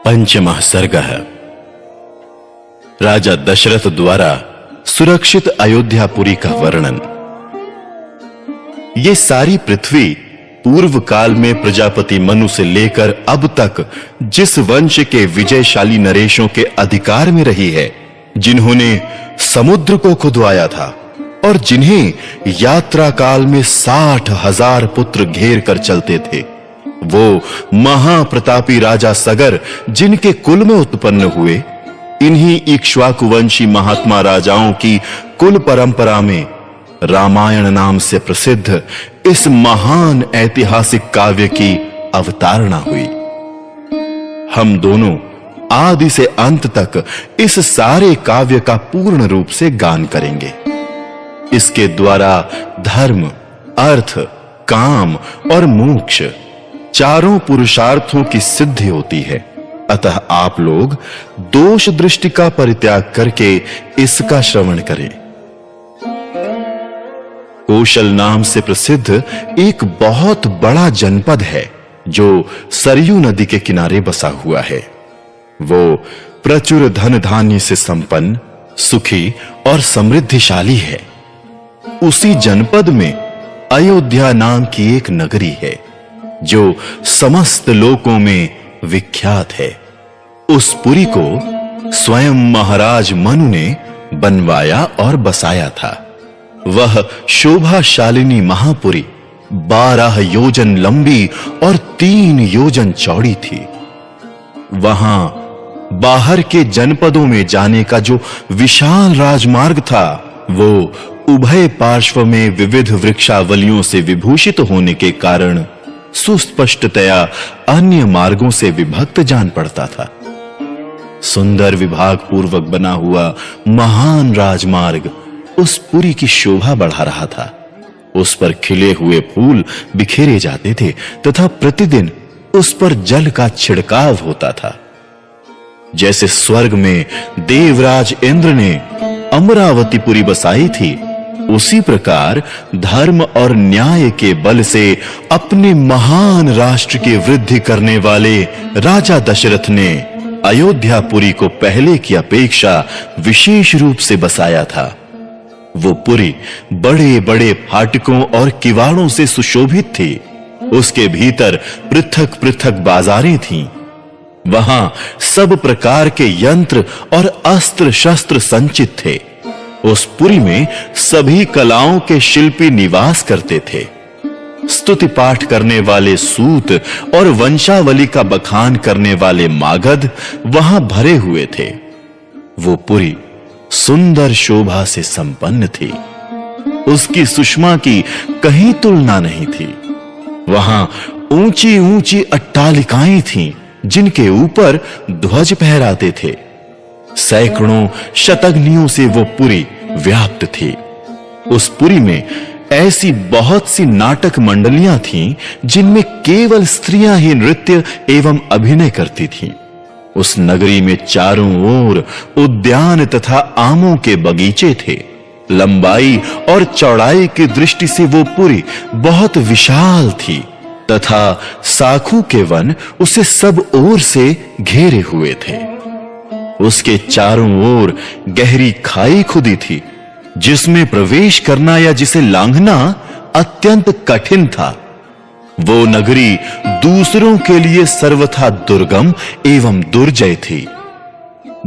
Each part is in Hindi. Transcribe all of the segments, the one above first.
पंचमः सर्गः। राजा दशरथ द्वारा सुरक्षित अयोध्यापुरी का वर्णन। ये सारी पृथ्वी पूर्व काल में प्रजापति मनु से लेकर अब तक जिस वंश के विजयशाली नरेशों के अधिकार में रही है, जिन्होंने समुद्र को खुदवाया था और जिन्हें यात्रा काल में 60,000 पुत्र घेर कर चलते थे, वो महाप्रतापी राजा सगर जिनके कुल में उत्पन्न हुए, इन्हीं इक्ष्वाकुवंशी महात्मा राजाओं की कुल परंपरा में रामायण नाम से प्रसिद्ध इस महान ऐतिहासिक काव्य की अवतारणा हुई। हम दोनों आदि से अंत तक इस सारे काव्य का पूर्ण रूप से गान करेंगे। इसके द्वारा धर्म, अर्थ, काम और मोक्ष चारों पुरुषार्थों की सिद्धि होती है। अतः आप लोग दोष दृष्टि का परित्याग करके इसका श्रवण करें। कौशल नाम से प्रसिद्ध एक बहुत बड़ा जनपद है जो सरयू नदी के किनारे बसा हुआ है। वो प्रचुर धन धान्य से संपन्न, सुखी और समृद्धिशाली है। उसी जनपद में अयोध्या नाम की एक नगरी है जो समस्त लोकों में विख्यात है। उस पुरी को स्वयं महाराज मनु ने बनवाया और बसाया था। वह शोभाशालिनी महापुरी 12 योजन लंबी और 3 योजन चौड़ी थी। वहां बाहर के जनपदों में जाने का जो विशाल राजमार्ग था, वो उभय पार्श्व में विविध वृक्षावलियों से विभूषित होने के कारण सुस्पष्टतया अन्य मार्गों से विभक्त जान पड़ता था। सुंदर विभाग पूर्वक बना हुआ महान राजमार्ग उस पुरी की शोभा बढ़ा रहा था। उस पर खिले हुए फूल बिखेरे जाते थे तथा प्रतिदिन उस पर जल का छिड़काव होता था। जैसे स्वर्ग में देवराज इंद्र ने अमरावतीपुरी बसाई थी, उसी प्रकार धर्म और न्याय के बल से अपने महान राष्ट्र की वृद्धि करने वाले राजा दशरथ ने अयोध्यापुरी को पहले की अपेक्षा विशेष रूप से बसाया था। वो पुरी बड़े-बड़े फाटकों और किवाड़ों से सुशोभित थी। उसके भीतर पृथक-पृथक बाजारें थीं। वहां सब प्रकार के यंत्र और अस्त्र शस्त्र संचित थे। उस पुरी में सभी कलाओं के शिल्पी निवास करते थे। स्तुति पाठ करने वाले सूत और वंशावली का बखान करने वाले मागध वहां भरे हुए थे। वो पुरी सुंदर शोभा से संपन्न थी। उसकी सुषमा की कहीं तुलना नहीं थी। वहां ऊंची-ऊंची अट्टालिकाएं थीं, जिनके ऊपर ध्वज फहराते थे। सैकड़ों शतग्नियों से वो पुरी व्याप्त थी। उस पुरी में ऐसी बहुत सी नाटक मंडलियां थीं, जिनमें केवल स्त्रियां ही नृत्य एवं अभिनय करती थीं। उस नगरी में चारों ओर उद्यान तथा आमों के बगीचे थे। लंबाई और चौड़ाई की दृष्टि से वो पुरी बहुत विशाल थी तथा साखू के वन उसे सब ओर से घेरे हुए थे। उसके चारों ओर गहरी खाई खुदी थी, जिसमें प्रवेश करना या जिसे लांघना अत्यंत कठिन था। वो नगरी दूसरों के लिए सर्वथा दुर्गम एवं दुर्जय थी।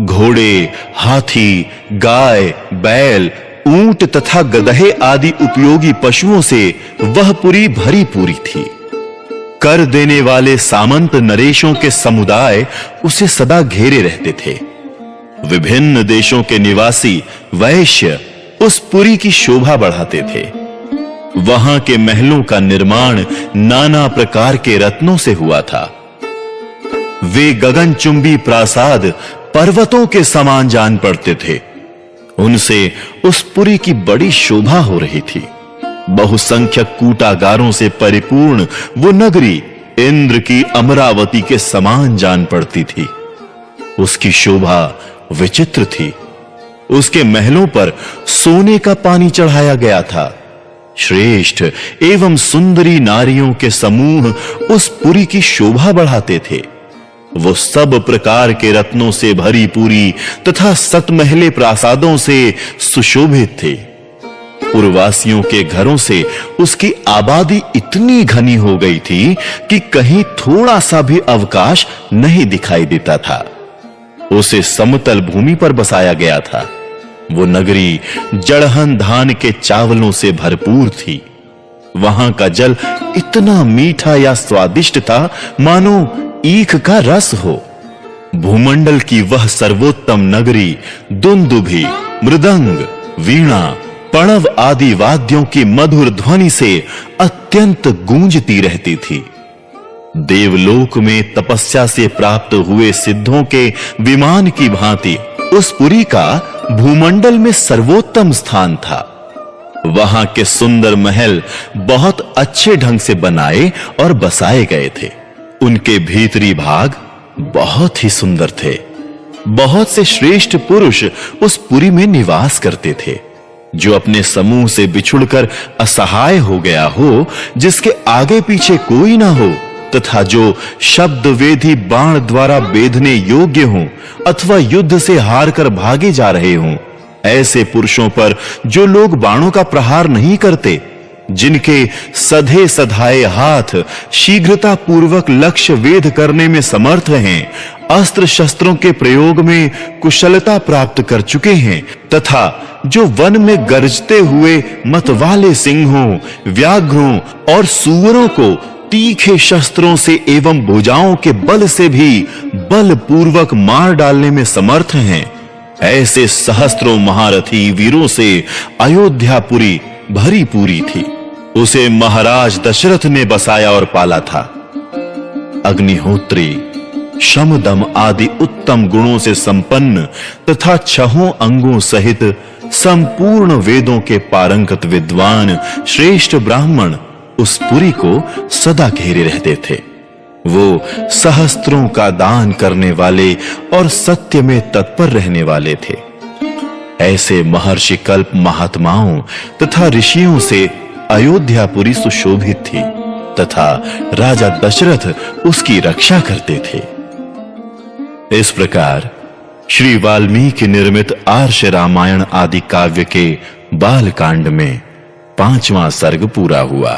घोड़े, हाथी, गाय, बैल, ऊंट तथा गदहे आदि उपयोगी पशुओं से वह पुरी भरी पूरी थी। कर देने वाले सामंत नरेशों के समुदाय उसे सदा घेरे रहते थे। विभिन्न देशों के निवासी वैश्य उस पुरी की शोभा बढ़ाते थे। वहां के महलों का निर्माण नाना प्रकार के रत्नों से हुआ था। वे गगनचुंबी प्रासाद पर्वतों के समान जान पड़ते थे। उनसे उस पुरी की बड़ी शोभा हो रही थी। बहुसंख्यक कूटागारों से परिपूर्ण वो नगरी इंद्र की अमरावती के समान जान पड़ती थी। उसकी शोभा विचित्र थी। उसके महलों पर सोने का पानी चढ़ाया गया था। श्रेष्ठ एवं सुंदरी नारियों के समूह उस पुरी की शोभा बढ़ाते थे। वो सब प्रकार के रत्नों से भरी पूरी तथा सतमहले प्रासादों से सुशोभित थी। पुरवासियों के घरों से उसकी आबादी इतनी घनी हो गई थी कि कहीं थोड़ा सा भी अवकाश नहीं दिखाई देता था। उसे समतल भूमि पर बसाया गया था। वो नगरी जड़हन धान के चावलों से भरपूर थी। वहां का जल इतना मीठा या स्वादिष्ट था मानो ईख का रस हो। भूमंडल की वह सर्वोत्तम नगरी दुंदुभी, मृदंग, वीणा, पणव आदि वाद्यों की मधुर ध्वनि से अत्यंत गूंजती रहती थी। देवलोक में तपस्या से प्राप्त हुए सिद्धों के विमान की भांति उस पुरी का भूमंडल में सर्वोत्तम स्थान था। वहां के सुंदर महल बहुत अच्छे ढंग से बनाए और बसाए गए थे। उनके भीतरी भाग बहुत ही सुंदर थे। बहुत से श्रेष्ठ पुरुष उस पुरी में निवास करते थे। जो अपने समूह से बिछुड़कर असहाय हो गया हो, जिसके आगे पीछे कोई ना हो, तथा जो शब्द वेदी बाण द्वारा बेधने योग्य हों अथवा युद्ध से हार कर भागे जा रहे हों, ऐसे पुरुषों पर जो लोग बाणों का प्रहार नहीं करते, जिनके सधे सधाए हाथ शीघ्रता पूर्वक लक्ष्य वेध करने में समर्थ हैं, अस्त्र शस्त्रों के प्रयोग में कुशलता प्राप्त कर चुके हैं, तथा जो वन में गरजते हुए मतवाले सिंहों, व्याघ्रों और सूअरों को तीखे शस्त्रों से एवं भुजाओं के बल से भी बलपूर्वक मार डालने में समर्थ हैं, ऐसे सहस्त्रों महारथी वीरों से अयोध्यापुरी भरी पूरी थी। उसे महाराज दशरथ ने बसाया और पाला था। अग्निहोत्री, शम दम आदि उत्तम गुणों से संपन्न तथा छहों अंगों सहित संपूर्ण वेदों के पारंगत विद्वान श्रेष्ठ ब्राह्मण उस पुरी को सदा घेरे रहते थे। वो सहस्त्रों का दान करने वाले और सत्य में तत्पर रहने वाले थे। ऐसे महर्षि कल्प महात्माओं तथा ऋषियों से अयोध्यापुरी सुशोभित थी तथा राजा दशरथ उसकी रक्षा करते थे। इस प्रकार श्री वाल्मीकि निर्मित आर्ष रामायण आदि काव्य के बालकांड में 5वां सर्ग पूरा हुआ।